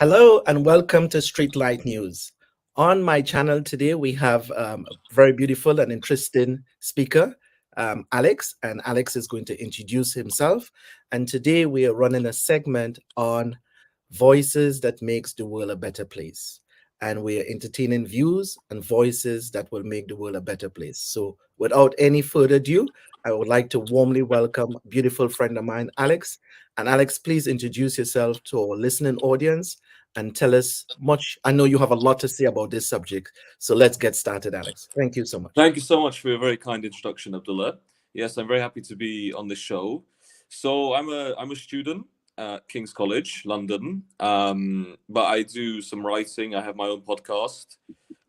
Hello and welcome to Streetlight News. On my channel today, we have a very beautiful and interesting speaker, Alex, and Alex is going to introduce himself. And today we are running a segment on voices that makes the world a better place. And we are entertaining views and voices that will make the world a better place. So without any further ado, I would like to warmly welcome a beautiful friend of mine, Alex. And Alex, please introduce yourself to our listening audience and tell us much. I know you have a lot to say about this subject. So let's get started, Alex. Thank you so much. Thank you so much for your very kind introduction, Abdullah. Yes, I'm very happy to be on this show. So I'm a student at King's College, London. But I do some writing. I have my own podcast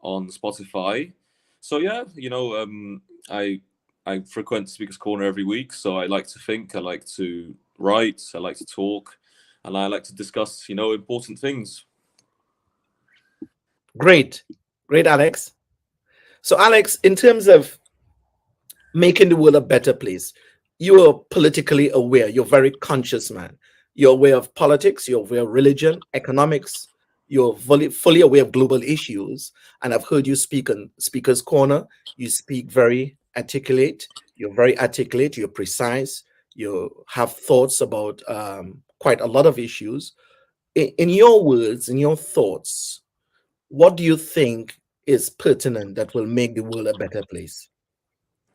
on Spotify. So yeah, I frequent Speaker's Corner every week. So I like to think, I like to write, I like to talk, and I like to discuss, important things. Great. Great, Alex. So, Alex, in terms of making the world a better place, you are politically aware. You're a very conscious man. You're aware of politics, you're aware of religion, economics, you're fully aware of global issues. And I've heard you speak on Speaker's Corner. You speak very articulate. You're very articulate. You're precise. You have thoughts about quite a lot of issues. In your words, in your thoughts, what do you think is pertinent that will make the world a better place?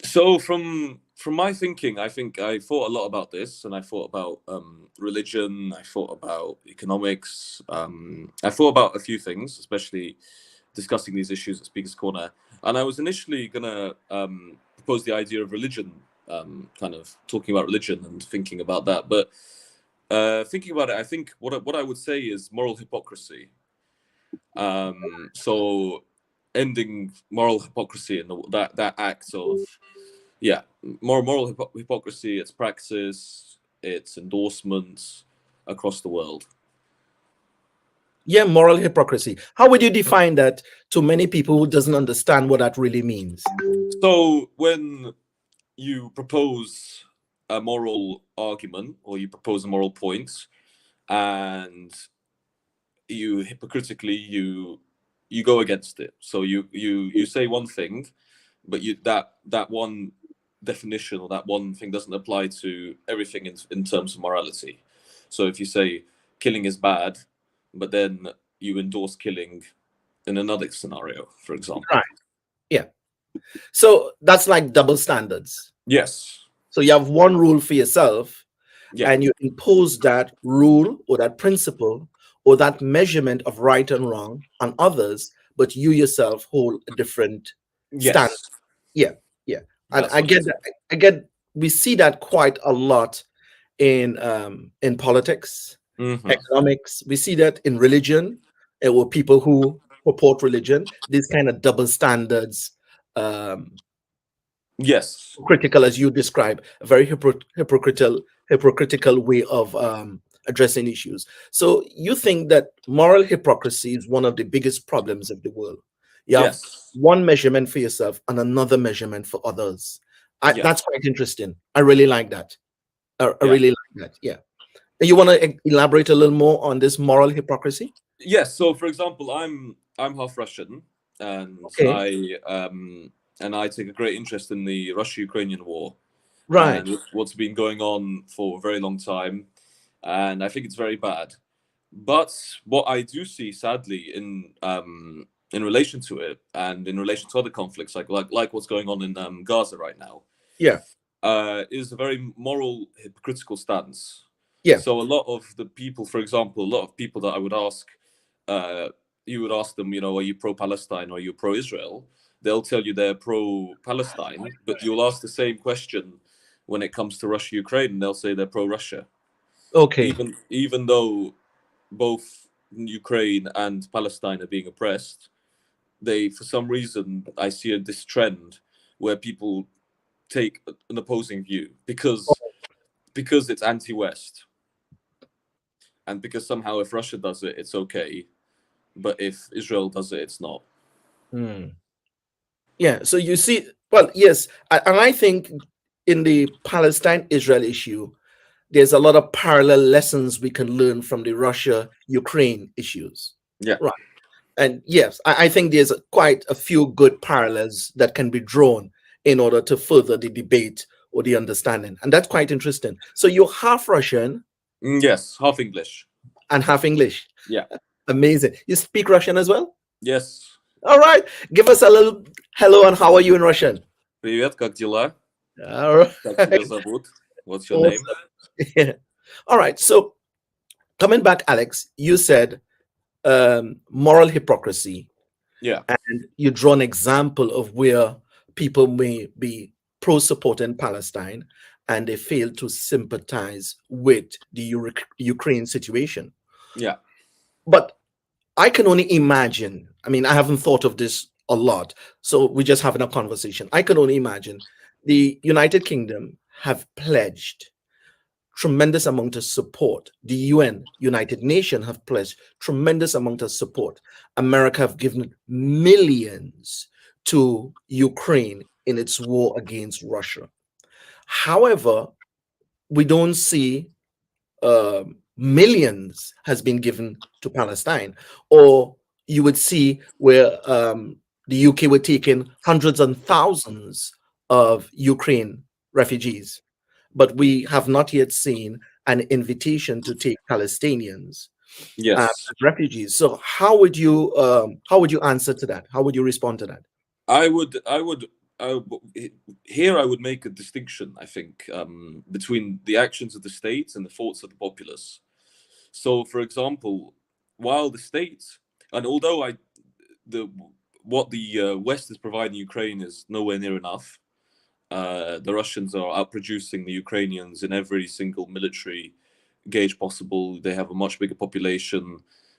So from my thinking, I think I thought a lot about this, and I thought about religion. I thought about economics. I thought about a few things, especially discussing these issues at Speaker's Corner. And I was initially gonna propose the idea of religion, kind of talking about religion and thinking about that. But thinking about it, I think what I would say is moral hypocrisy. So ending moral hypocrisy and that act of hypocrisy, its practice, its endorsements across the world. Yeah, moral hypocrisy. How would you define that to many people who doesn't understand what that really means? So when you propose a moral argument or you propose a moral point, and you hypocritically you go against it. So you say one thing, but that one definition or that one thing doesn't apply to everything in terms of morality. So if you say killing is bad, but then you endorse killing in another scenario, for example. Right. Yeah. So that's like double standards. Yes. So you have one rule for yourself, Yeah. and you impose that rule or that principle or that measurement of right and wrong on others, but you yourself hold a different standard. Yes. Yeah, yeah. And That's I what it get is. that. I get we see that quite a lot in politics, Mhm. economics. We see that in religion, or people who purport religion. These kind of double standards, um, Yes. critical as you describe, a very hypocritical way of addressing issues. So you think that moral hypocrisy is one of the biggest problems of the world. You have Yes. one measurement for yourself and another measurement for others. Yeah. That's quite interesting. I really like that. I Yeah. really like that. Yeah. And you want to elaborate a little more on this moral hypocrisy? Yes. So, for example, I'm half Russian, and Okay. I take a great interest in the Russia-Ukrainian war Right. and what's been going on for a very long time, and I think it's very bad. But what I do see, sadly, in relation to it and in relation to other conflicts, like what's going on in Gaza right now, Yeah. is a very moral, hypocritical stance. Yeah. So a lot of the people, for example, a lot of people that I would ask, uh, you would ask them, are you pro-Palestine or are you pro-Israel? They'll tell you they're pro-Palestine, but you'll ask the same question when it comes to Russia-Ukraine, and they'll say they're pro-Russia, Okay. even though both Ukraine and Palestine are being oppressed. They, for some reason, I see this trend where people take an opposing view because it's anti-West, and because somehow if Russia does it, it's okay, but if Israel does it, it's not. Hmm. Yeah. So you see, well, yes, and I think in the Palestine-Israel issue, there's a lot of parallel lessons we can learn from the Russia Ukraine issues. Yeah. Right. And yes, I think there's quite a few good parallels that can be drawn in order to further the debate or the understanding. And that's quite interesting. So you're half Russian Yes, half English. and half English. Yeah. Amazing. You speak Russian as well? Yes. All right. Give us a little hello and how are you in Russian? Привет, как дела? All Как тебя right. зовут? What's your name? Awesome. Yeah. All right. So coming back, Alex, you said moral hypocrisy, Yeah. and you draw an example of where people may be pro supporting Palestine and they fail to sympathize with the Ukraine situation. Yeah. But I can only imagine, I mean, I haven't thought of this a lot, so we're just having a conversation. I can only imagine the United Kingdom have pledged tremendous amount of support. The UN, United Nations, have pledged tremendous amount of support. America have given millions to Ukraine in its war against Russia. However, we don't see millions has been given to Palestine, or you would see where the UK were taking hundreds and thousands of Ukraine refugees, but we have not yet seen an invitation to take Palestinians Yes. as refugees. So how would you answer to that? How would you respond to that? I would here I would make a distinction, I think, between the actions of the state and the thoughts of the populace. So, for example, while the state, and although the what the West is providing Ukraine is nowhere near enough, the Russians are outproducing the Ukrainians in every single military gauge possible. They have a much bigger population.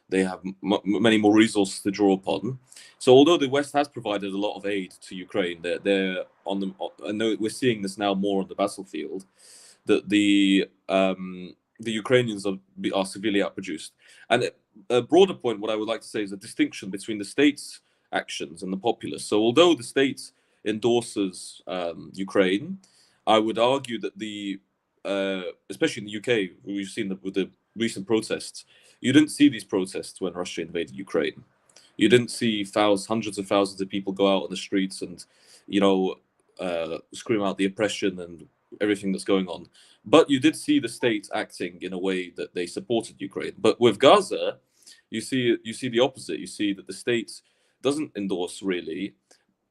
They have many more resources to draw upon. So, although the West has provided a lot of aid to Ukraine, they're on the. I know we're seeing this now more on the battlefield. That the Ukrainians are severely outproduced. And a broader point, what I would like to say is a distinction between the state's actions and the populace. So, although the state endorses Ukraine, I would argue that especially in the UK, we've seen that with the recent protests, you didn't see these protests when Russia invaded Ukraine. You didn't see hundreds of thousands of people go out on the streets and, you know, scream out the oppression and everything that's going on. But you did see the state acting in a way that they supported Ukraine. But with Gaza, you see the opposite. You see that the state doesn't endorse really,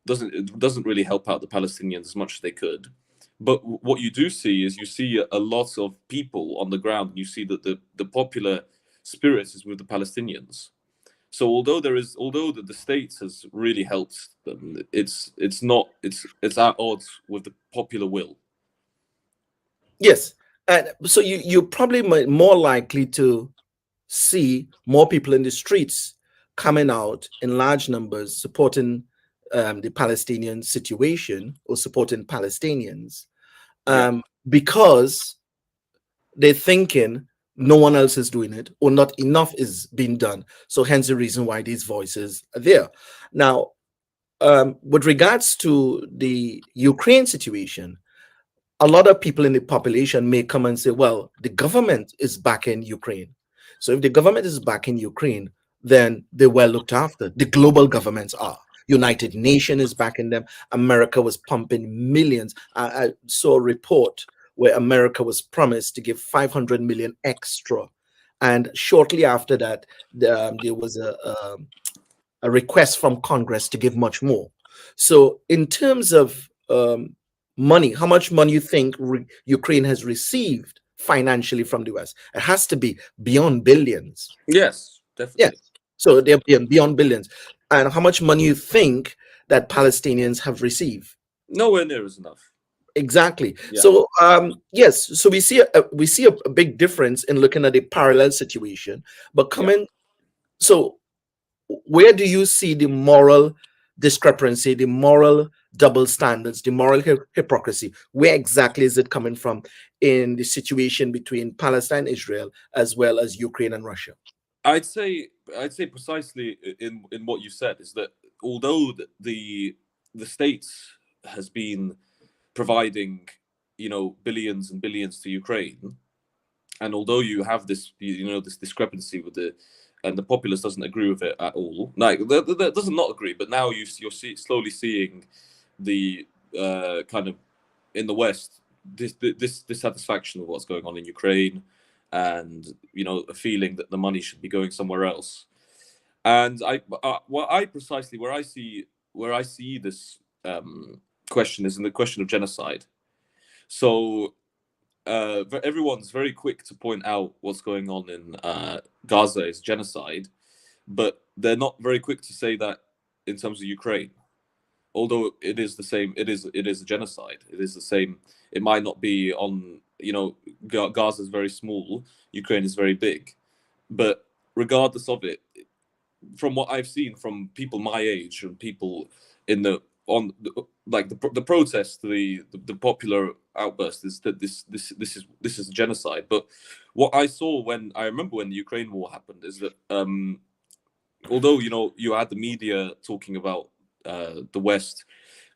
doesn't really help out the Palestinians as much as they could. But what you do see is you see a lot of people on the ground. You see that the popular spirit is with the Palestinians. So although that the state has really helped them, it's at odds with the popular will. Yes. And so you probably more likely to see more people in the streets coming out in large numbers supporting the Palestinian situation or supporting Palestinians Yeah. because they're thinking no one else is doing it or not enough is being done. So hence the reason why these voices are there. Now, with regards to the Ukraine situation, a lot of people in the population may come and say, well, the government is backing Ukraine. So if the government is backing Ukraine, then they're well looked after. The global governments are. United Nations is backing them. America was pumping millions. I saw a report where America was promised to give 500 million extra. And shortly after that, there was a request from Congress to give much more. So, in terms of money, how much money you think Ukraine has received financially from the US? It has to be beyond billions. Yes, Yes. definitely. So they're beyond billions. And how much money you think that Palestinians have received? Nowhere near is enough. Exactly. Yeah. So yes, so we see a big difference in looking at a parallel situation. But Yeah. so where do you see the moral discrepancy, the moral double standards, the moral hypocrisy? Where exactly is it coming from in the situation between Palestine, Israel, as well as Ukraine and Russia? I'd say precisely in what you said is that although the states has been providing, billions and billions to Ukraine, And although you have this, this discrepancy with the, and the populace doesn't agree with it at all. Like that doesn't not agree, but now slowly seeing the kind of in the West this dissatisfaction with what's going on in Ukraine, and a feeling that the money should be going somewhere else. And I precisely where I see this question is in the question of genocide. So everyone's very quick to point out what's going on in Gaza is genocide, but they're not very quick to say that in terms of Ukraine. Although it is the same, it is a genocide. It is the same. It might not be on, Gaza is very small, Ukraine is very big, but regardless of it, from what I've seen from people my age and people in the on like the protest, the popular outburst is that this is genocide. But what I saw when I remember when the Ukraine war happened is that although you had the media talking about the West,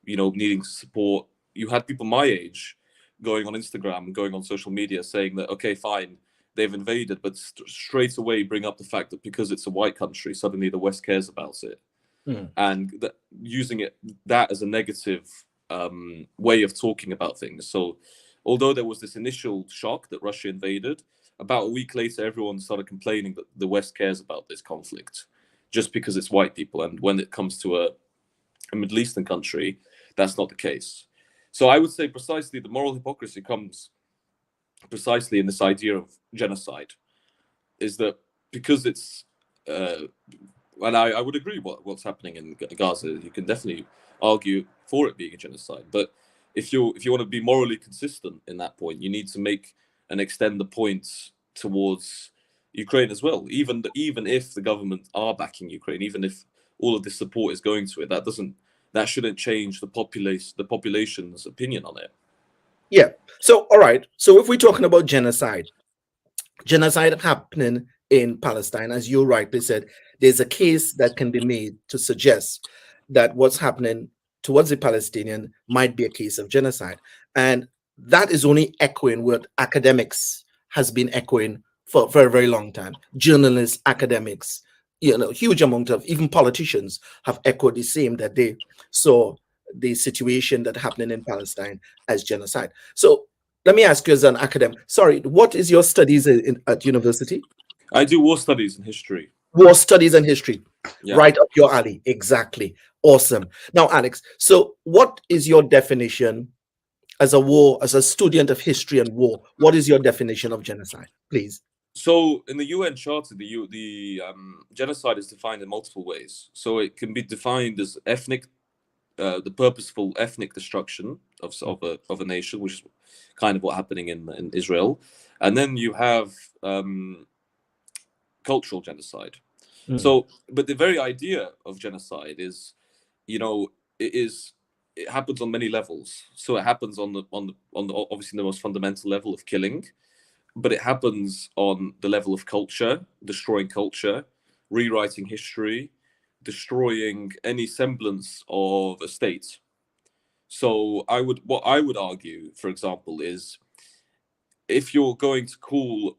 needing to support, you had people my age going on Instagram, going on social media, saying that okay, fine, they've invaded, but straight away bring up the fact that because it's a white country, suddenly the West cares about it, and using that as a negative way of talking about things. So, although there was this initial shock that Russia invaded, about a week later, everyone started complaining that the West cares about this conflict just because it's white people, and when it comes to a Middle Eastern country, that's not the case. So, I would say precisely the moral hypocrisy comes precisely in this idea of genocide, is that because it's and I would agree what's happening in Gaza, you can definitely argue for it being a genocide, but if you want to be morally consistent in that point, you need to make and extend the points towards Ukraine as well. Even if the government are backing Ukraine, even if all of this support is going to it, that shouldn't change the population's opinion on it. Yeah. So, all right. So, if we're talking about genocide happening in Palestine, as you rightly said, there's a case that can be made to suggest that what's happening towards the Palestinian might be a case of genocide. And that is only echoing what academics has been echoing for a very, very long time. Journalists, academics, huge amount of even politicians have echoed the same, that they saw the situation that happening in Palestine as genocide. So let me ask you as an academic, sorry, what is your studies at university? I do war studies and history. War studies and history. Yeah. Right up your alley. Exactly. Awesome. Now, Alex, so what is your definition as a student of history and war? What is your definition of genocide, please? So in the UN Charter, the genocide is defined in multiple ways. So it can be defined as the purposeful ethnic destruction of a nation, which is kind of what happening in Israel, and then you have cultural genocide. So, but the very idea of genocide is, it happens on many levels. So it happens on the obviously the most fundamental level of killing, but it happens on the level of culture, destroying culture, rewriting history, destroying any semblance of a state. So what I would argue, for example, is if you're going to call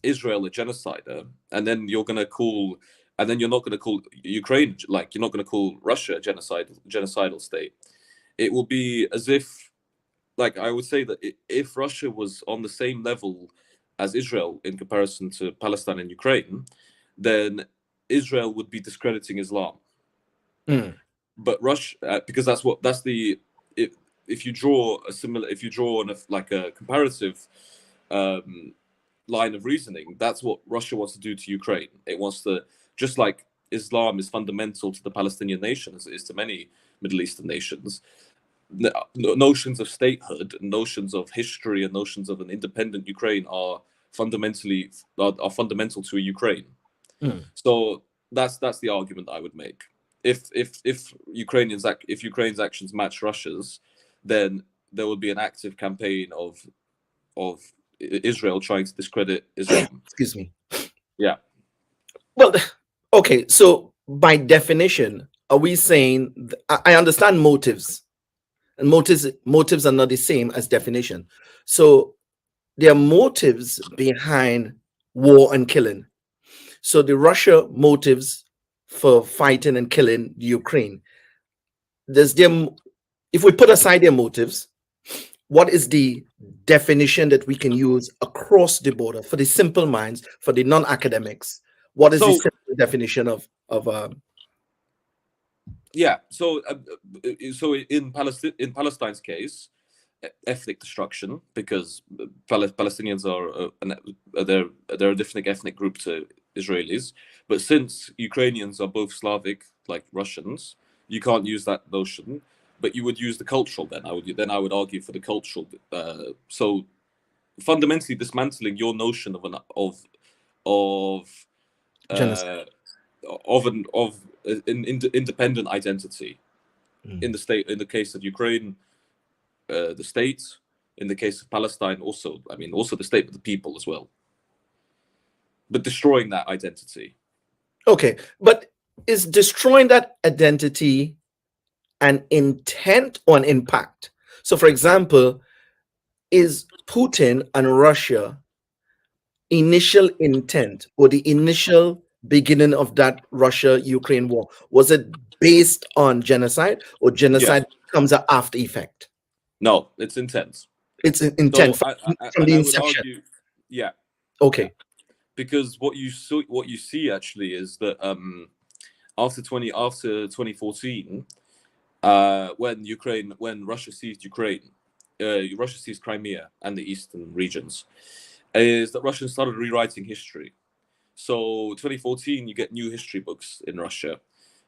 Israel a genocider, and then you're not going to call Ukraine, like you're not going to call Russia a genocidal state, it will be as if, like, I would say that if Russia was on the same level as Israel in comparison to Palestine and Ukraine, then Israel would be discrediting Islam. But Russia, because that's the if you draw on a comparative line of reasoning, that's what Russia wants to do to Ukraine. It wants to, just like Islam is fundamental to the Palestinian nation as it is to many Middle Eastern nations. Notions of statehood, notions of history, and notions of an independent Ukraine are fundamental to Ukraine. So that's the argument I would make. If Ukraine's actions match Russia's, then there will be an active campaign of Israel trying to discredit Islam. Excuse me. Yeah. Well, okay. So by definition, are we saying? I understand motives, and motives are not the same as definition. So there are motives behind war and killing. So the Russia motives for fighting and killing the Ukraine, there's them. If we put aside their motives, what is the definition that we can use across the border for the simple minds, for the non-academics? What is the So simple definition of yeah, so in Palestine's case, ethnic destruction, because Palestinians are they're a different ethnic group to Israelis. But since Ukrainians are both Slavic, like Russians, you can't use that notion. But you would use the cultural. I would argue for the cultural. So fundamentally dismantling your notion of genocide? uh, an independent identity in Mm. the state. In the case of Ukraine, the state. In the case of Palestine, also, I mean, also the state, but the people as well. But destroying that identity. Okay, but is destroying that identity an intent or an impact? So, for example, is Putin and Russia initial intent or the initial beginning of that Russia-Ukraine war, was it based on genocide, or Yeah. genocide comes after effect? No, it's intense. It's an intent So from and the I would inception. argue, yeah, yeah, Okay. because what you see actually is that after 2014, when Russia seized Ukraine, Russia seized Crimea and the eastern regions, is that Russians started rewriting history. So 2014, you get new history books in Russia.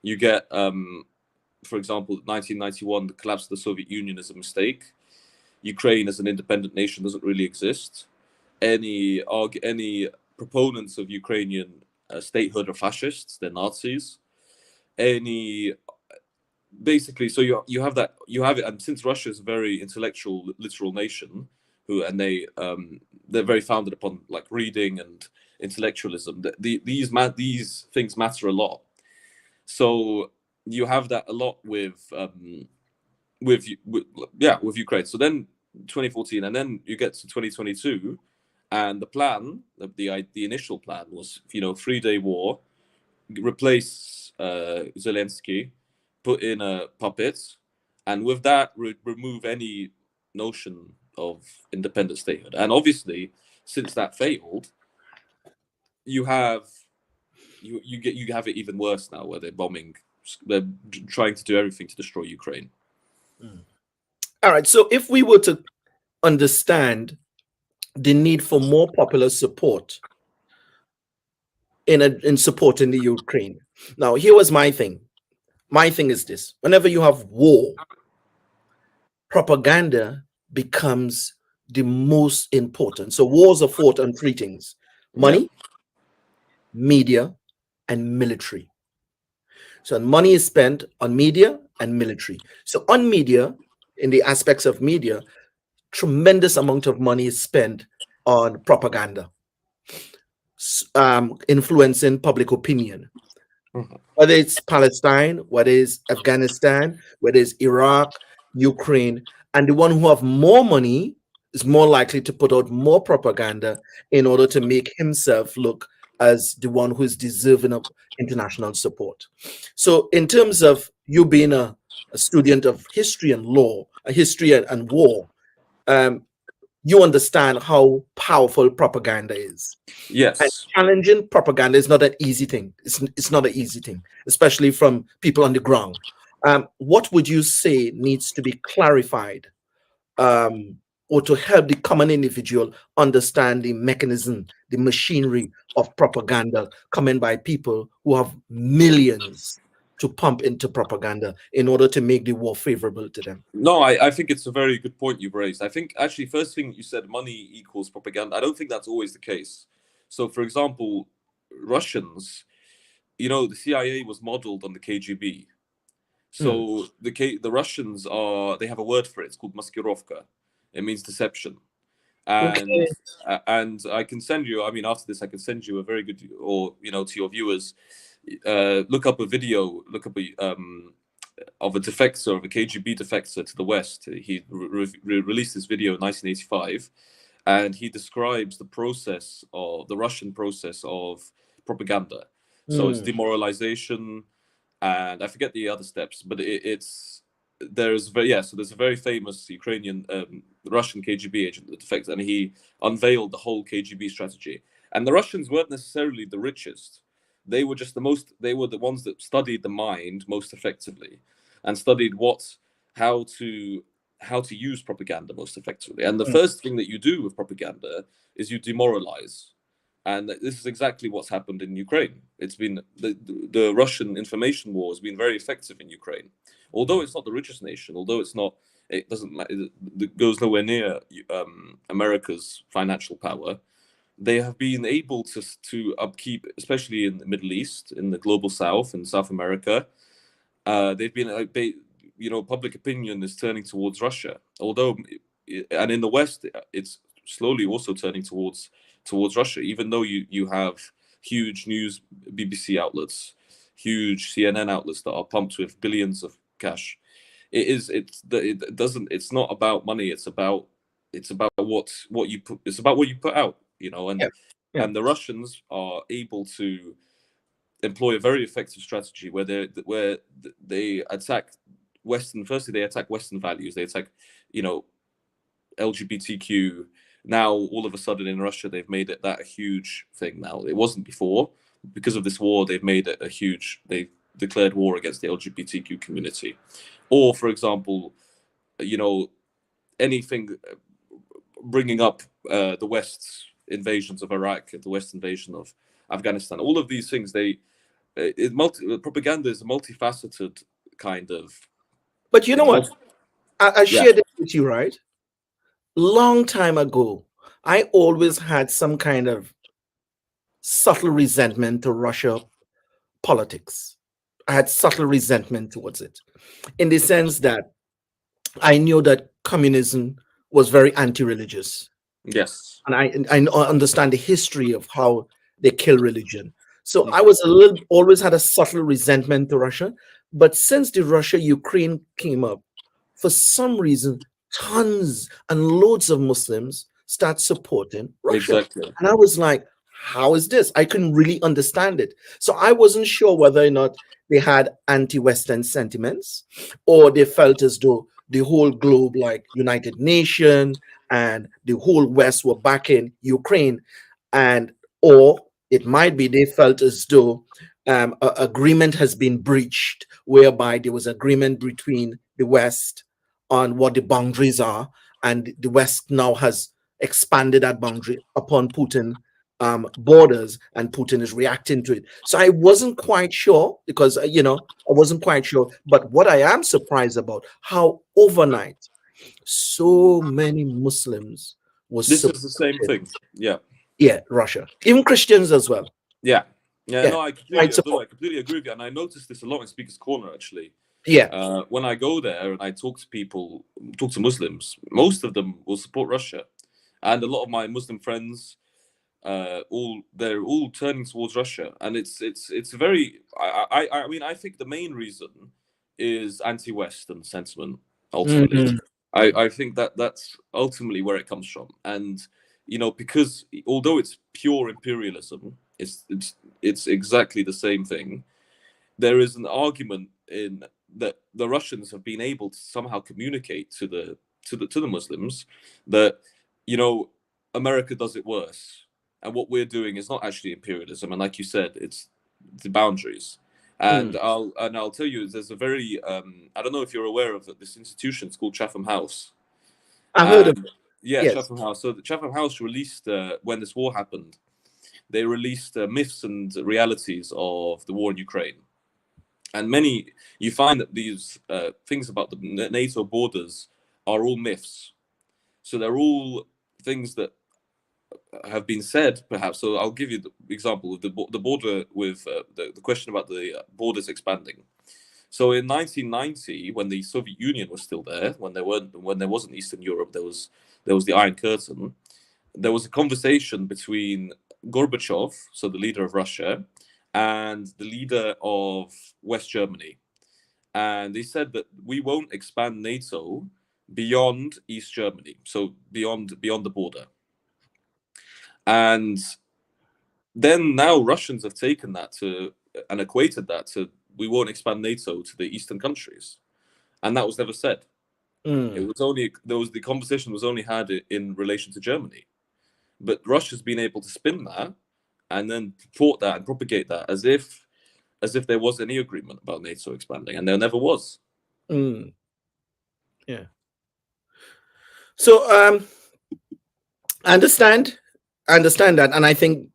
You get, for example, 1991, the collapse of the Soviet Union is a mistake. Ukraine as an independent nation doesn't really exist. Any proponents of Ukrainian statehood are fascists. They're Nazis. Any Basically, so you have it, and since Russia is a very intellectual, literal nation, they're very founded upon like reading and intellectualism. These things matter a lot. So you have that a lot with with Ukraine. So then 2014, and then you get to 2022, and the plan, the initial plan was 3-day war, replace Zelensky, put in a puppet, and with that remove any notion of independent statehood. And obviously, since that failed, you have you have it even worse now, where they're trying to do everything to destroy Ukraine. Mm. All right. So if we were to understand the need for more popular support in supporting the Ukraine. Now, here was my thing. My thing is this: whenever you have war, propaganda becomes the most important. So wars are fought on three things: Yeah. money, media, and military. So money is spent on media and military. So on media, in the aspects of media, tremendous amount of money is spent on propaganda, influencing public opinion, Mhm. whether it's Palestine, whether it's Afghanistan, whether it's Iraq, Ukraine, and the one who have more money is more likely to put out more propaganda in order to make himself look as the one who is deserving of international support. So, in terms of you being a student of history and law, a history and war, um, you understand how powerful propaganda is. And Yes. challenging propaganda is not an easy thing. It's not an easy thing, especially from people on the ground. What would you say needs to be clarified, or to help the common individual understand the mechanism, the machinery of propaganda coming by people who have millions to pump into propaganda in order to make the war favorable to them? No, I think it's a very good point you've raised. I think actually, first thing you said, money equals propaganda. I don't think that's always the case. So, for example, Russians, the CIA was modeled on the KGB. Hmm. So the Russians they have a word for it. It's called maskirovka. It means deception. And Okay. I can send you. I mean, after this, I can send you a very good, or to your viewers, look up a video. Look up of a defector, of a KGB defector to the West. He released this video in 1985, and he describes the process of the Russian process of propaganda. So it's Mm, demoralization, and I forget the other steps, but it's there's very yeah. So there's a very famous Ukrainian Russian KGB agent that defected, and he unveiled the whole KGB strategy. And the Russians weren't necessarily the richest; they were just the most. They were the ones that studied the mind most effectively, and studied how to how to use propaganda most effectively. And the mm, first thing that you do with propaganda is you demoralize. And this is exactly what's happened in Ukraine. It's been the Russian information war has been very effective in Ukraine, although it's not the richest nation. Although it doesn't it goes nowhere near America's financial power. They have been able to upkeep, especially in the Middle East, in the global South, in South America. They've been public opinion is turning towards Russia, although and in the West it's slowly also turning towards Russia, even though you have huge news BBC outlets, huge CNN outlets that are pumped with billions of cash. It doesn't it's not about money, it's about what you put it's about what you put out, yeah, yeah. and the Russians are able to employ a very effective strategy where they attack Western. Firstly, they attack Western values. They attack, you know, LGBTQ. Now, all of a sudden in Russia, they've made it that a huge thing. Now, it wasn't before. Because of this war, they've made it a huge. They declared war against the LGBTQ community, or, for example, you know, anything bringing up the West's invasions of Iraq, the West invasion of Afghanistan. All of these things, propaganda is a multifaceted kind of But you know what? multi, I yeah, shared it with you, right? Long time ago, I always had some kind of subtle resentment to Russia politics. I had subtle resentment towards it in the sense that I knew that communism was very anti-religious, yes, and I understand the history of how they kill religion. So I mhm, was a little always had a subtle resentment to Russia. But since the Russia Ukraine came up, for some reason, tons and loads of Muslims start supporting Russia, exactly, and I was like, how is this? I couldn't really understand it. So I wasn't sure whether or not they had anti-Western sentiments, or they felt as though the whole globe, like United Nations and the whole West, were backing Ukraine, and or it might be they felt as though agreement has been breached, whereby there was agreement between the West on what the boundaries are, and the West now has expanded that boundary upon Putin borders, and Putin is reacting to it. So I wasn't quite sure because I wasn't quite sure. But what I am surprised about, how overnight so many Muslims was this is the same supporting, thing. Yeah, yeah, Russia, even Christians as well. yeah, yeah. Yeah, No, quite Abdullah, support. I completely agree with you, and I noticed this a lot in Speaker's Corner actually. Yeah. When I go there and I talk to people, talk to Muslims, most of them will support Russia, and a lot of my Muslim friends all they're all turning towards Russia, and it's very. I mean, I think the main reason is anti-Western sentiment. Ultimately, Mhm. I think that's ultimately where it comes from, and because although it's pure imperialism, it's exactly the same thing. There is an argument in that the Russians have been able to somehow communicate to the Muslims that you know America does it worse, and what we're doing is not actually imperialism, and like you said, it's the boundaries. And Mm. I'll tell you, there's a very I don't know if you're aware of this institution. It's called Chatham House, I heard of and yeah, yes. Chatham House. So the Chatham House released when this war happened, they released myths and realities of the war in Ukraine, and many you find that these things about the NATO borders are all myths. So they're all things that have been said, perhaps. So I'll give you the example of the border with the question about the borders expanding. So in 1990, when the Soviet Union was still there, when there wasn't Eastern Europe, there was the Iron Curtain. There was a conversation between Gorbachev, so the leader of Russia, and the leader of West Germany, and they said that we won't expand NATO beyond East Germany, so beyond the border. And then now Russians have taken that to and equated that to we won't expand NATO to the eastern countries, and that was never said. It Mm, was only there was the conversation was only had in relation to Germany, but Russia's been able to spin that and then purport that and propagate that as if there was any agreement about NATO expanding, and there never was. mm, yeah. So I understand. I understand that, and I think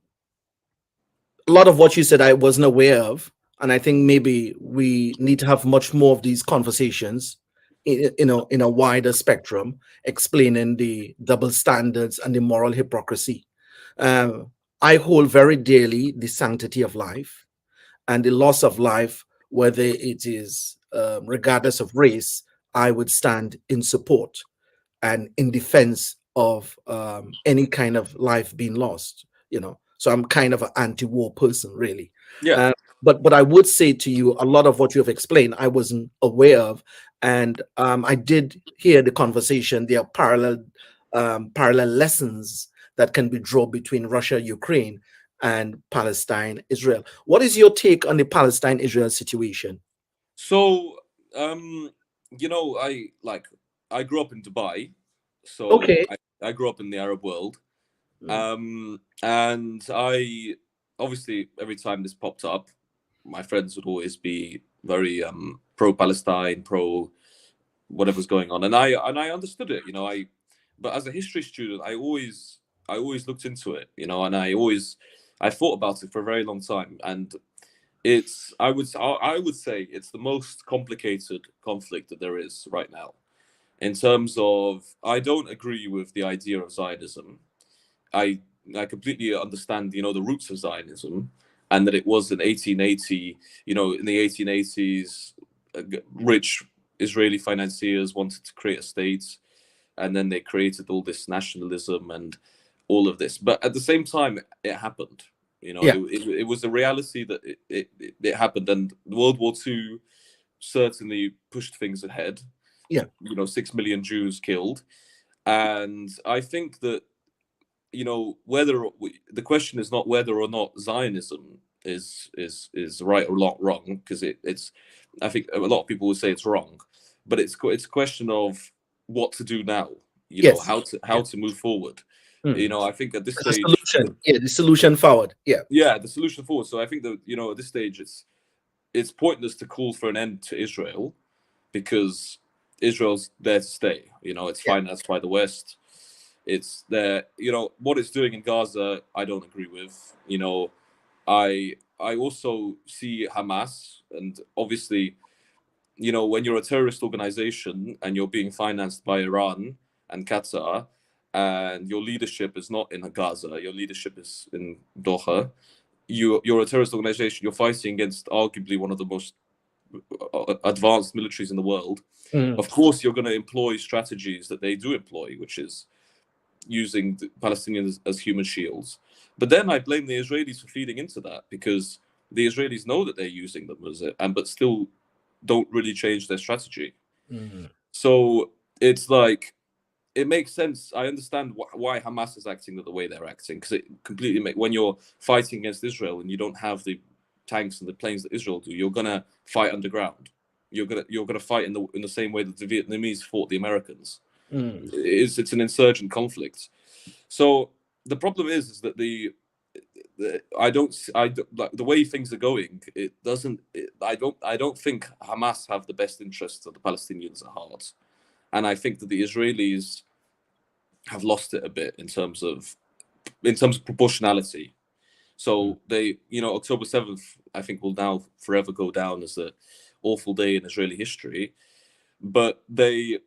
a lot of what you said I wasn't aware of, and I think maybe we need to have much more of these conversations, in a wider spectrum, explaining the double standards and the moral hypocrisy. Um, I hold very dearly the sanctity of life and the loss of life, whether it is regardless of race. I would stand in support and in defense of any kind of life being lost. So I'm kind of an anti-war person, really. Yeah. uh, but I would say to you, a lot of what you have explained I wasn't aware of, and I did hear the conversation. There are parallel lessons that can be drawn between Russia, Ukraine, and Palestine, Israel. What is your take on the Palestine Israel situation? So, um, I grew up in Dubai, so Okay. I grew up in the Arab world, Mm, and I obviously every time this popped up, my friends would always be very pro Palestine, pro whatever's going on, and I understood it, but as a history student, I always looked into it, and I thought about it for a very long time, and it's I would say it's the most complicated conflict that there is right now. In terms of, I don't agree with the idea of Zionism. I I completely understand, the roots of Zionism, and that it was in 1880. In the 1880s, rich Israeli financiers wanted to create a state, and then they created all this nationalism and all of this. But at the same time, it happened. yeah, It was a reality that it happened, and World War II certainly pushed things ahead. yeah, 6 million Jews killed, and I think that the question is not whether or not Zionism is right or not wrong, because it's I think a lot of people would say it's wrong, but it's a question of what to do now. yes, How yeah. to move forward. Mm. I think at this There's a stage, solution. Yeah, the solution forward. Yeah. yeah, the solution forward. So I think that at this stage it's pointless to call for an end to Israel, because Israel's there to stay. It's Yeah. financed by the West. It's there. What it's doing in Gaza, I don't agree with. I also see Hamas, and obviously, when you're a terrorist organization and you're being financed by Iran and Qatar, and your leadership is not in Gaza, your leadership is in Doha. You're a terrorist organization. You're fighting against arguably one of the most advanced militaries in the world. Mm. Of course, you're going to employ strategies that they do employ, which is using the Palestinians as human shields. But then I blame the Israelis for feeding into that, because the Israelis know that they're using them but still don't really change their strategy. Mm. So it's like, it makes sense. I understand why Hamas is acting the way they're acting, because it completely when you're fighting against Israel and you don't have the tanks and the planes that Israel do, you're gonna fight underground. You're gonna fight in the same way that the Vietnamese fought the Americans. Mm. It's an insurgent conflict. So the problem is that like the way things are going. It doesn't. I don't think Hamas have the best interests of the Palestinians at heart, and I think that the Israelis have lost it a bit in terms of proportionality. Mm. So they, October 7th, I think, will now forever go down as the awful day in Israeli history. But they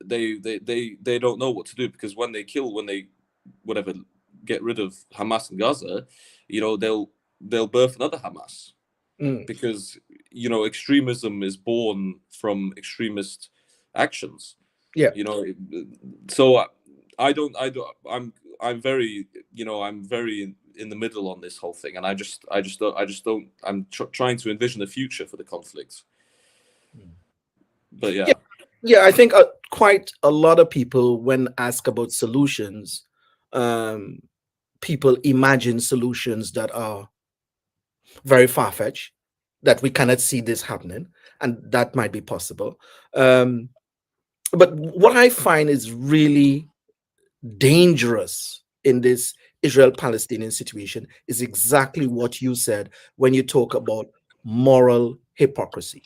don't know what to do, because when they whatever get rid of Hamas in Gaza, they'll birth another Hamas, Mm. because extremism is born from extremist actions. Yeah. You know, so I'm very I'm very in the middle on this whole thing, and I just don't trying to envision the future for the conflict. Mm. But Yeah. yeah. Yeah. I think quite a lot of people, when asked about solutions, um, people imagine solutions that are very far-fetched, that we cannot see this happening, and that might be possible. Um, but what I find is really dangerous in this Israel Palestinian situation is exactly what you said when you talk about moral hypocrisy.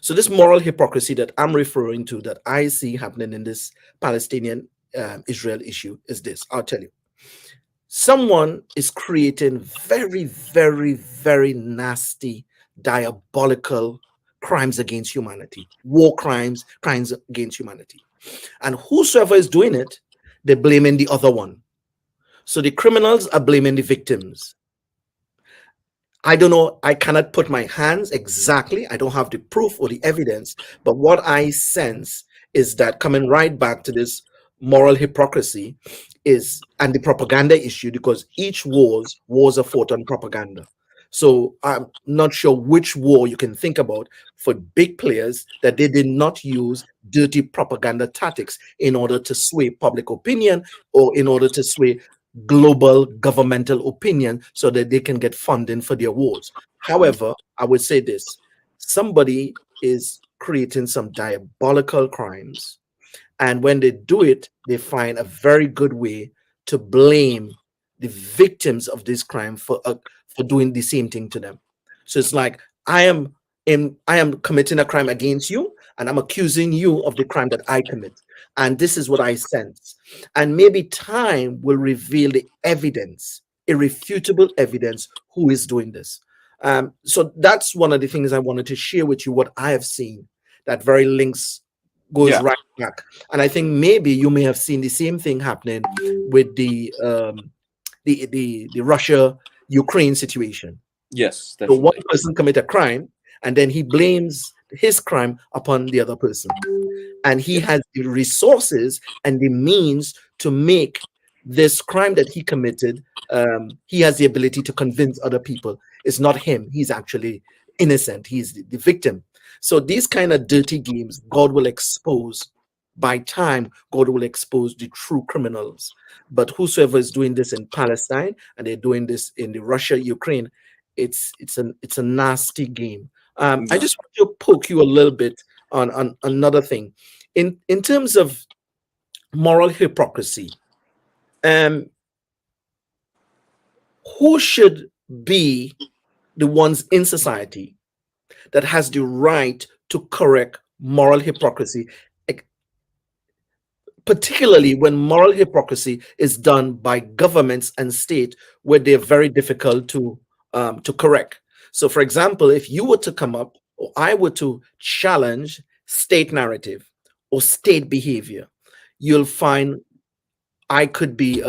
So, this moral hypocrisy that I'm referring to, that I see happening in this Palestinian Israel issue, is this. I'll tell you. Someone is creating very, very, very nasty, diabolical crimes against humanity, war crimes, crimes against humanity. And whosoever is doing it, they're blaming the other one. So the criminals are blaming the victims. I don't know. I cannot put my hands exactly. I don't have the proof or the evidence. But what I sense is that coming right back to this moral hypocrisy is and the propaganda issue, because each wars are fought on propaganda. So I'm not sure which war you can think about for big players that they did not use dirty propaganda tactics in order to sway public opinion or in order to sway global governmental opinion so that they can get funding for their wars. However, I would say this: somebody is creating some diabolical crimes, and when they do it, they find a very good way to blame the victims of this crime for doing the same thing to them. So it's like I am committing a crime against you, and I'm accusing you of the crime that I commit. And this is what I sense. And maybe time will reveal the evidence, irrefutable evidence, who is doing this. So that's one of the things I wanted to share with you, what I have seen. That very links goes Yeah. right back. And I think maybe you may have seen the same thing happening with the Russia Ukraine situation. Yes, So one definitely. person commit a crime, and then he blames his crime upon the other person, and he Yeah. has the resources and the means to make this crime that he committed. He has the ability to convince other people it's not him, he's actually innocent, he's the victim. So these kind of dirty games, God will expose. By time, God will expose the true criminals. But whosoever is doing this in Palestine, and they're doing this in the Russia Ukraine, it's a nasty game. I Yeah. just want to poke you a little bit on another thing in terms of moral hypocrisy. Um, who should be the ones in society that has the right to correct moral hypocrisy, ec- particularly when moral hypocrisy is done by governments and state where they're very difficult to correct. So, for example, if you were to come up or I were to challenge state narrative or state behavior, you'll find I could be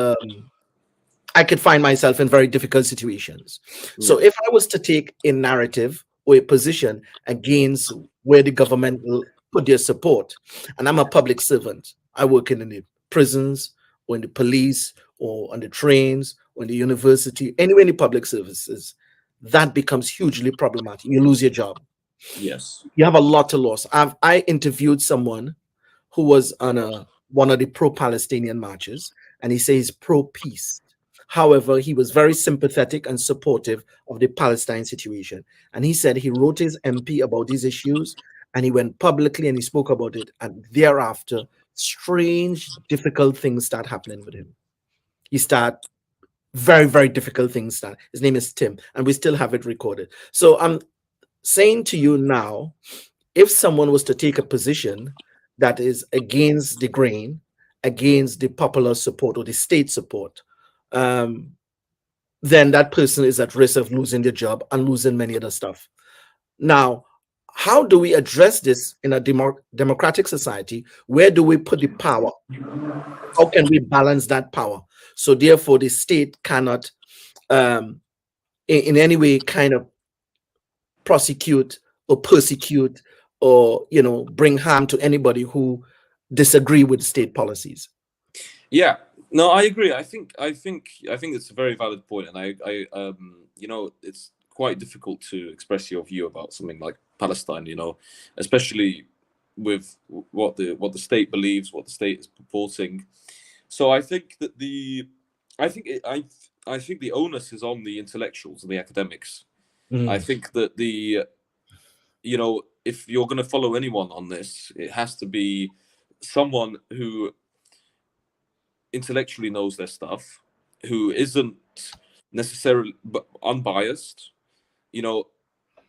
I could find myself in very difficult situations. Yeah. So if I was to take a narrative or a position against where the government will put their support, and I'm a public servant, I work in the prisons or in the police or on the trains or in the university, anywhere in the public services, that becomes hugely problematic. You lose your job. Yes. You have a lot to lose. I interviewed someone who was on a one of the pro-Palestinian marches, and he says pro-peace. However, he was very sympathetic and supportive of the Palestine situation. And he said he wrote his MP about these issues, and he went publicly and he spoke about it. And thereafter, strange, difficult things start happening with him. He start very, very difficult things start. His name is Tim, and we still have it recorded. So I'm saying to you now, if someone was to take a position that is against the grain, against the popular support or the state support, um, then that person is at risk of losing their job and losing many other stuff. Now, how do we address this in a democratic society? Where do we put the power? How can we balance that power? So, therefore, the state cannot, um, in any way, kind of prosecute or persecute or bring harm to anybody who disagree with state policies. Yeah. No, I agree. I think it's a very valid point, and it's quite difficult to express your view about something like Palestine. Especially with what the state believes, what the state is purporting. So I think that I think I think the onus is on the intellectuals and the academics. I Mm, think that if you're going to follow anyone on this, it has to be someone who intellectually knows their stuff, who isn't necessarily unbiased. You know,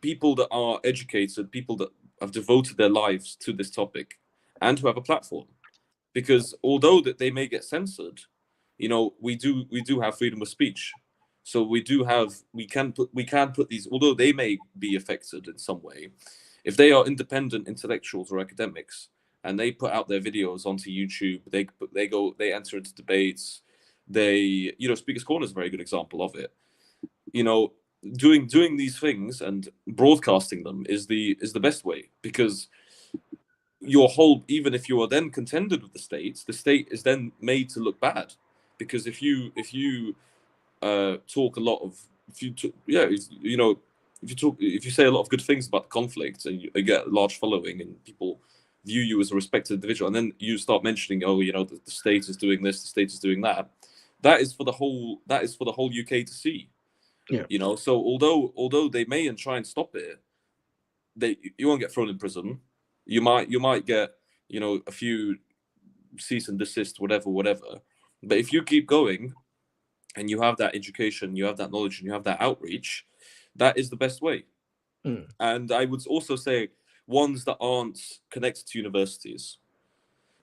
people that are educated, people that have devoted their lives to this topic, and who have a platform. Because although that they may get censored, we do have freedom of speech. So we can put these, although they may be affected in some way, if they are independent intellectuals or academics and they put out their videos onto YouTube, they enter into debates. Speakers Corner is a very good example of it. You know, doing these things and broadcasting them is the best way, because your whole, even if you are then contended with the state is then made to look bad, because if you talk a lot of, if you t- yeah you know if you say a lot of good things about the conflict, and you get a large following and people view you as a respected individual, and then you start mentioning, oh, the state is doing this, the state is doing that, that is for the whole UK to see. yeah. So although they may and try and stop it, you won't get thrown in prison. You might get a few cease and desist, whatever. But if you keep going and you have that education, you have that knowledge, and you have that outreach, that is the best way. Mm. And I would also say ones that aren't connected to universities.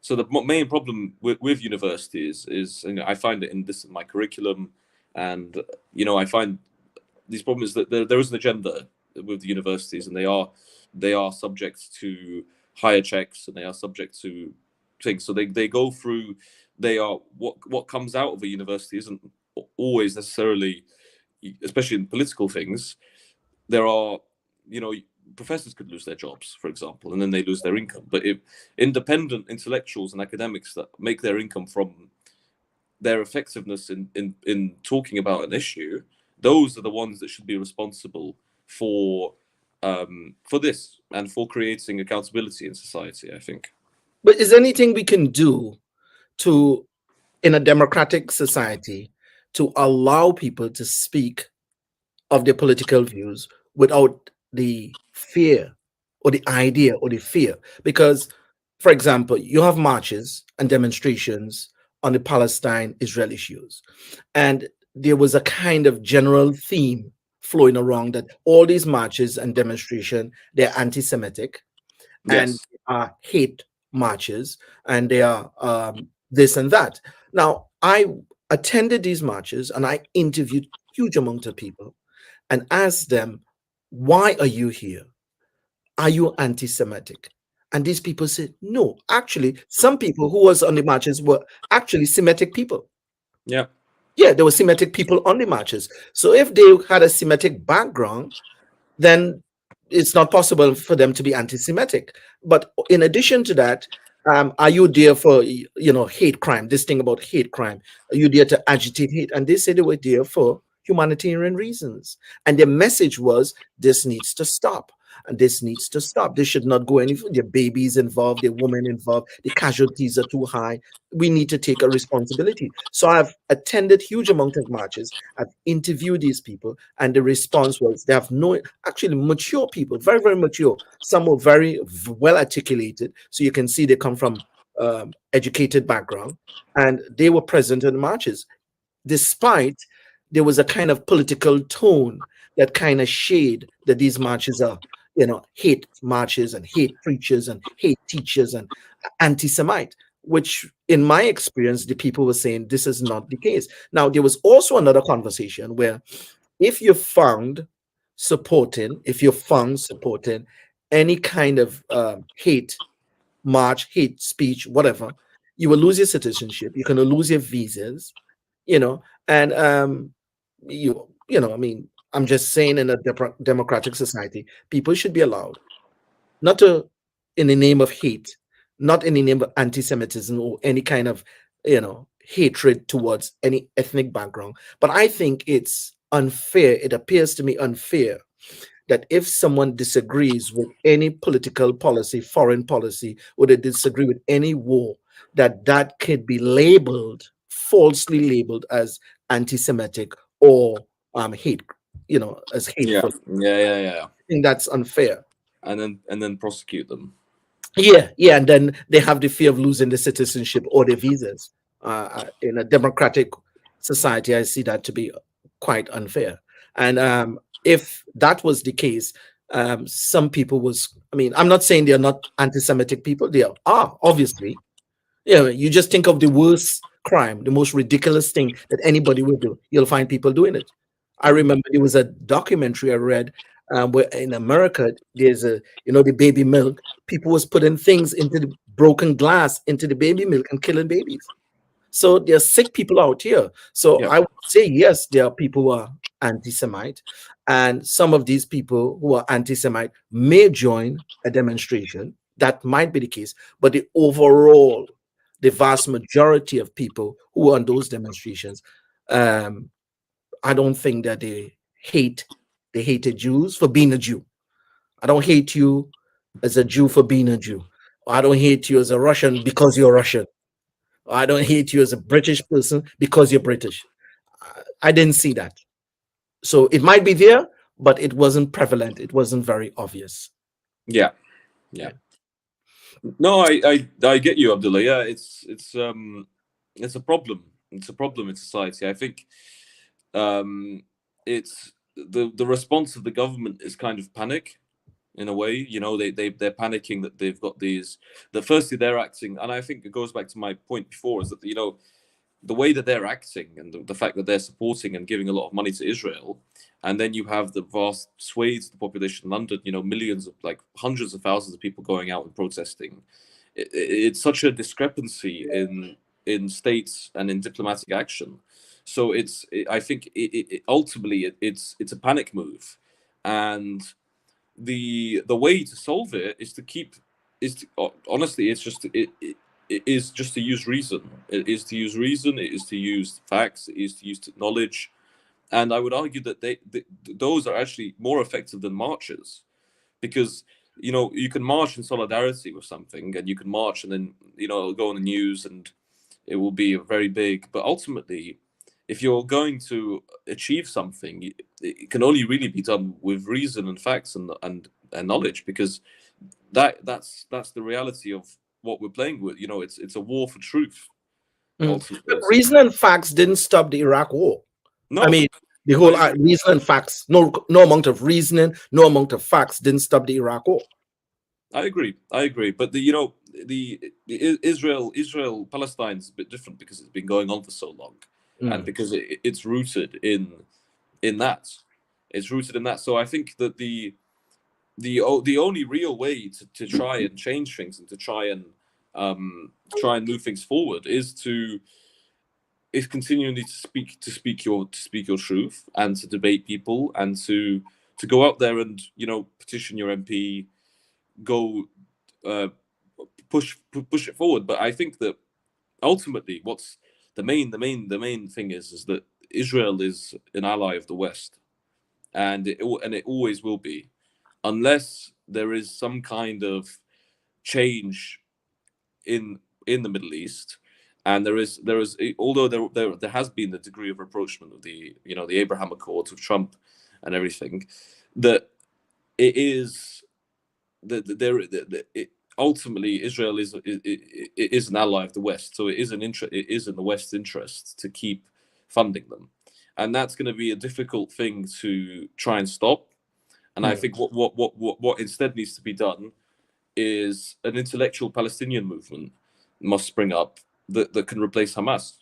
So the main problem with universities is, I find it in my curriculum, and I find these problems that there is an agenda with the universities, and they are subject to higher checks, and they are subject to things. So they go through. They are what comes out of a university isn't always necessarily, especially in political things. There are, you know, professors could lose their jobs, for example, and then they lose their income. But if independent intellectuals and academics that make their income from their effectiveness in talking about an issue, those are the ones that should be responsible for for this and for creating accountability in society, I think. But is there anything we can do to, in a democratic society, to allow people to speak of their political views without the fear or the idea or the fear? Because, for example, you have marches and demonstrations on the Palestine Israel issues, and there was a kind of general theme flowing around that all these marches and demonstration, they're anti-Semitic, and Yes. are hate marches, and they are this and that. Now, I attended these marches and I interviewed huge amount of people and asked them, why are you here? Are you anti-Semitic? And these people said, no. Actually, some people who was on the marches were actually Semitic people. Yeah. Yeah, there were Semitic people on the marches. So if they had a Semitic background, then it's not possible for them to be anti-Semitic. But in addition to that, are you there for hate crime? This thing about hate crime, are you there to agitate hate? And they said they were there for humanitarian reasons, and their message was this needs to stop. And this needs to stop. This should not go any further. There are babies involved, there are women involved, the casualties are too high. We need to take a responsibility. So I've attended huge amount of marches. I've interviewed these people, and the response was they have no, actually mature people, very, very mature. Some were very well articulated. So you can see they come from educated background, and they were present in the marches, despite there was a kind of political tone that kind of shade that these marches are, hate marches and hate preachers and hate teachers and anti-Semite, which in my experience, the people were saying this is not the case. Now, there was also another conversation where if you're found supporting any kind of hate march, hate speech, whatever, you will lose your citizenship. You're going to lose your visas, you know, and I mean, I'm just saying, in a democratic society, people should be allowed not to, in the name of hate, not in the name of anti-Semitism or any kind of, hatred towards any ethnic background. But I think it's unfair. It appears to me unfair that if someone disagrees with any political policy, foreign policy, or they disagree with any war, that could be labeled, falsely labeled as anti-Semitic or hate, as Yeah, hateful. yeah, yeah, yeah. I think that's unfair. And then prosecute them. Yeah, yeah, and then they have the fear of losing the citizenship or their visas. In a democratic society, I see that to be quite unfair. And if that was the case, some people was. I mean, I'm not saying they're not anti-Semitic people. They are obviously. Yeah, you just think of the worst crime, the most ridiculous thing that anybody would do. You'll find people doing it. I Mhm. remember there was a documentary I read where in America there's the baby milk. People was putting things into the broken glass into the baby milk and killing babies. So there are sick people out here. So Yeah, I would say yes, there are people who are anti-Semite, and some of these people who are anti-Semite may join a demonstration. That might be the case, but the vast majority of people who are on those demonstrations, um, I don't think that they hated Jews for being a Jew. I don't hate you as a Jew for being a Jew. I don't hate you as a Russian because you're Russian. I don't hate you as a British person because you're British. I didn't see that. So it might be there, but it wasn't prevalent. It wasn't very obvious. yeah, yeah. Yeah. No, I get you, Abdullah. Yeah, it's a problem. It's a problem in society. I think um, it's the response of the government is kind of panic in a way. They're panicking that they've got these. That firstly they're acting, and I think it goes back to my point before, is that the way that they're acting and the fact that they're supporting and giving a lot of money to Israel, and then you have the vast swathes of the population in London, millions of, like, hundreds of thousands of people going out and protesting. It's such a discrepancy in states and in diplomatic action. So I think ultimately it's a panic move, and the way to solve it is to keep is to, honestly it's just it is just to use reason. It is to use reason. It is to use facts. It is to use knowledge. And I would argue that those are actually more effective than marches, because you can march in solidarity with something, and you can march and then it'll go on the news and it will be very big. But ultimately, if you're going to achieve something, it can only really be done with reason and facts and knowledge, because that's the reality of what we're playing with. It's a war for truth Mm. But ultimately. So reason and facts didn't stop the Iraq War. I no, mean, the I whole agree. reason and facts, no amount of reasoning, no amount of facts didn't stop the Iraq War. I agree. But the Israel Palestine is a bit different because it's been going on for so long, and Mm, because it's rooted in that. It's rooted in that. So I think that the only real way to try and change things and to try and move things forward is continually to speak your truth, and to debate people, and to go out there and petition your MP, go uh, push it forward. But I think that ultimately, what's the main thing is that Israel is an ally of the West, and it always will be, unless there is some kind of change in the Middle East. And there is although there has been the degree of rapprochement of the Abraham Accords with Trump and everything, that it is that there ultimately Israel is an ally of the West, so it is in the West's interest to keep funding them, and that's going to be a difficult thing to try and stop. And I mm, think what instead needs to be done is an intellectual Palestinian movement must spring up that can replace Hamas,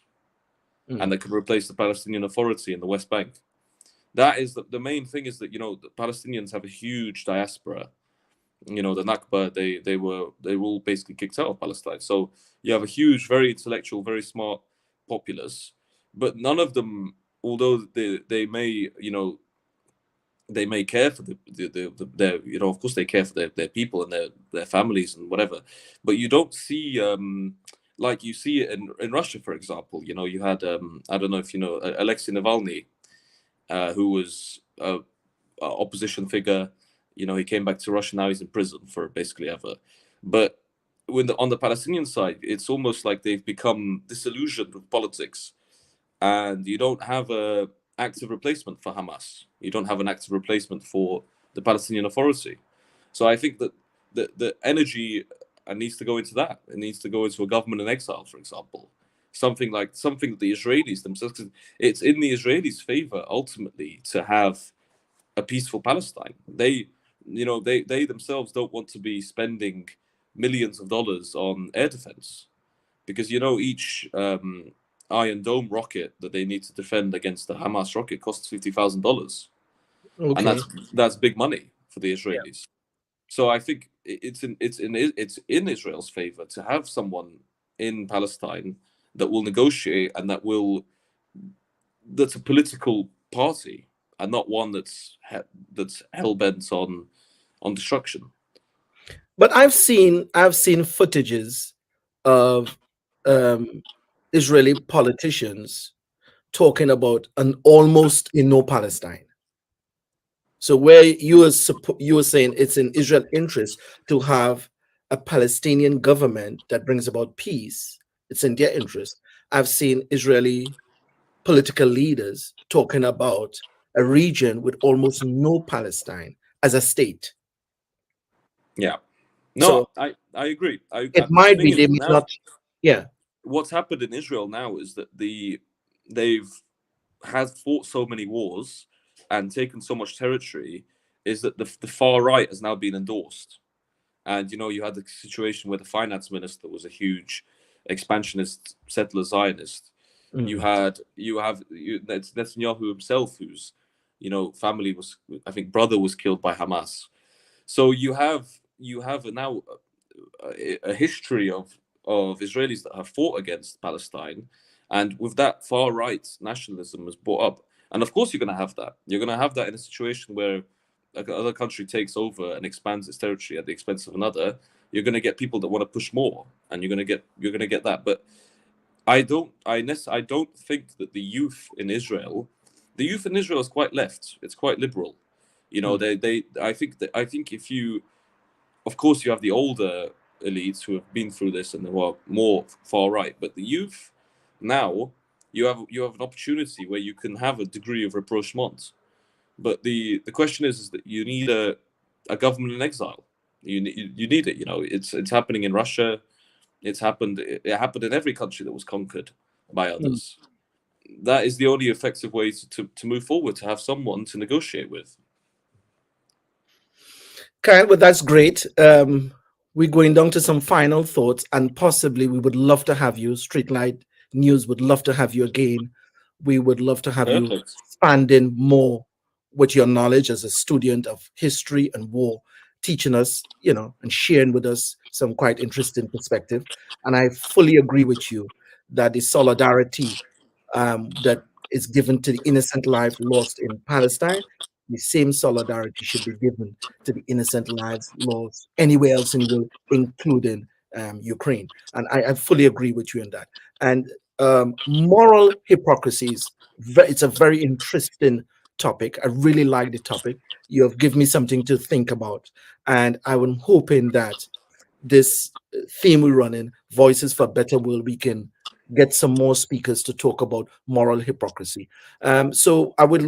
and mm, that can replace the Palestinian Authority in the West Bank. That is the main thing, is that the Palestinians have a huge diaspora. The Nakba, they were all basically kicked out of Palestine. So you have a huge, very intellectual, very smart populace, but none of them, although they may care for their, of course they care for their people and their families and whatever, but you don't see like you see it in Russia, for example. You had I don't know if you know Alexei Navalny, who was a opposition figure. He came back to Russia. Now he's in prison for basically ever. But on the Palestinian side, it's almost like they've become disillusioned with politics, and you don't have a active replacement for Hamas. You don't have an active replacement for the Palestinian Authority. So I think that the energy needs to go into that. It needs to go into a government in exile, for example. Something that the Israelis themselves. 'Cause it's in the Israelis' favor ultimately to have a peaceful Palestine. They themselves don't want to be spending millions of dollars on air defense, because each Iron Dome rocket that they need to defend against the Hamas rocket costs $50,000, and Okay. that's big money for the Israelis. So I think it's in Israel's favor to have someone in Palestine that will negotiate, and that's a political party, and not one that's hell bent on destruction. But I've seen footages of um, Israeli politicians talking about an almost a no Palestine. So where you were saying it's in Israel interest to have a Palestinian government that brings about peace, it's in their interest. I've seen Israeli political leaders talking about a region with almost no Palestine as a state. Yeah. No, So I agree. it The might thing be is they may now, not. Yeah. what's happened in Israel now is that they've has fought so many wars and taken so much territory, is that the far right has now been endorsed. And you had the situation where the finance minister was a huge expansionist settler Zionist. You Mm. had that's Netanyahu himself, whose family was, I think, brother was killed by Hamas. So you have now a history of Israelis that have fought against Palestine, and with that, far right nationalism was brought up. And of course, you're going to have that. You're going to have that in a situation where another country takes over and expands its territory at the expense of another. You're going to get people that want to push more, and you're going to get that. But I don't think that the youth in Israel is quite left. It's quite liberal. Mm. I think if you, of course, you have the older elites who have been through this and who are more far right, but the youth now, you have an opportunity where you can have a degree of rapprochement. But the question is that you need a government in exile. You need it. It's happening in Russia. It happened in every country that was conquered by Mm. others. That is the only effective way to move forward, to have someone to negotiate with. Kyle, well, that's great. We're going down to some final thoughts, and possibly we would love to have you. Streetlight News would love to have you again. We would love to have you Perfect. expanding more with your knowledge as a student of history and war, teaching us, and sharing with us some quite interesting perspective. And I fully agree with you that the solidarity that is given to the innocent life lost in Palestine, the same solidarity should be given to the innocent lives lost anywhere else in the world, including Ukraine. And I fully agree with you on that. And moral hypocrisies, it's a very interesting topic. I really like the topic. You have given me something to think about. And I'm hoping that this theme we're running, Voices for a Better World, we can get some more speakers to talk about moral hypocrisy. So I would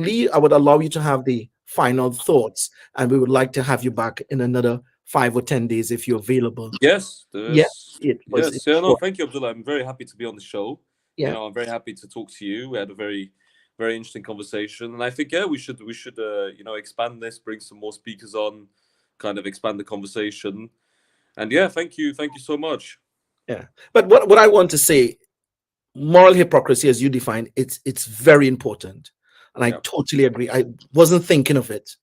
allow you to have the final thoughts, and we would like to have you back in another 5 or 10 days if you're available. Yes, Yeah, there's it was. yes. Yeah, no, thank you, Abdullah. I'm very happy to be on the show. Yeah, I'm very happy to talk to you. We had a very interesting conversation, and I think, yeah, we should expand this, bring some more speakers on, kind of expand the conversation. And yeah, thank you so much. yeah. But what I want to say, moral hypocrisy as you define it's very important, and I Yeah, totally agree. I wasn't thinking of it,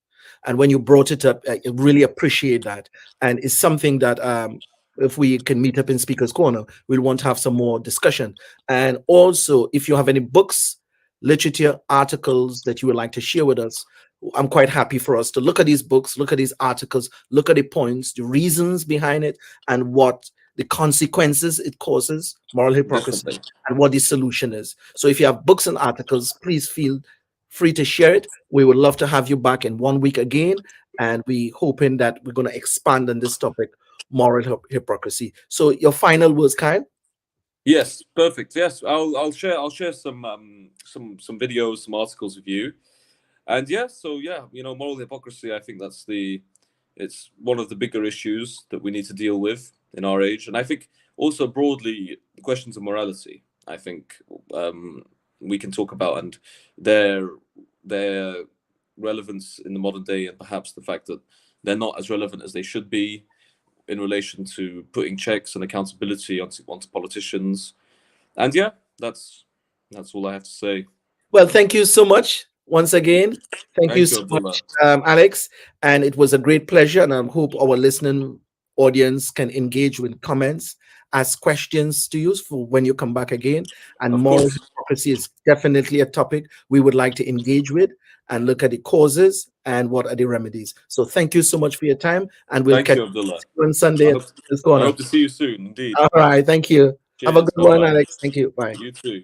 and when you brought it up, I really appreciate that. And it's something that if we can meet up in speakers corner, we'll want to have some more discussion. And also, if you have any books, literature, articles that you would like to share with us, I'm quite happy for us to look at these books, look at these articles, look at the points, the reasons behind it, and what the consequences it causes, moral hypocrisy, definitely. and what the solution is. So if you have books and articles, please feel free to share it. We would love to have you back in 1 week again. And we hoping that we're going to expand on this topic, moral hypocrisy. So your final words, Kyle? Yes, perfect. Yes, I'll share some videos, some articles with you. And yeah, so yeah, moral hypocrisy. I think it's one of the bigger issues that we need to deal with in our age, and I think also broadly questions of morality. I think we can talk about and their their relevance in the modern day, and perhaps the fact that they're not as relevant as they should be in relation to putting checks and accountability onto politicians. And yeah, that's all I have to say. Well, thank you so much once again. Thank you Thank you, so Abdullah. much, Alex. And it was a great pleasure. And I hope our listening audience can engage with comments, ask questions to you for when you come back again. And Of moral course. hypocrisy is definitely a topic we would like to engage with and look at the causes and what are the remedies. So thank you so much for your time. And we'll Thank catch you, Abdullah. you on I Sunday at hope this I corner. hope to see you soon. Indeed. All right. Thank you. Have a Cheers. good Bye one, bye. Alex. Thank you. Bye. You too.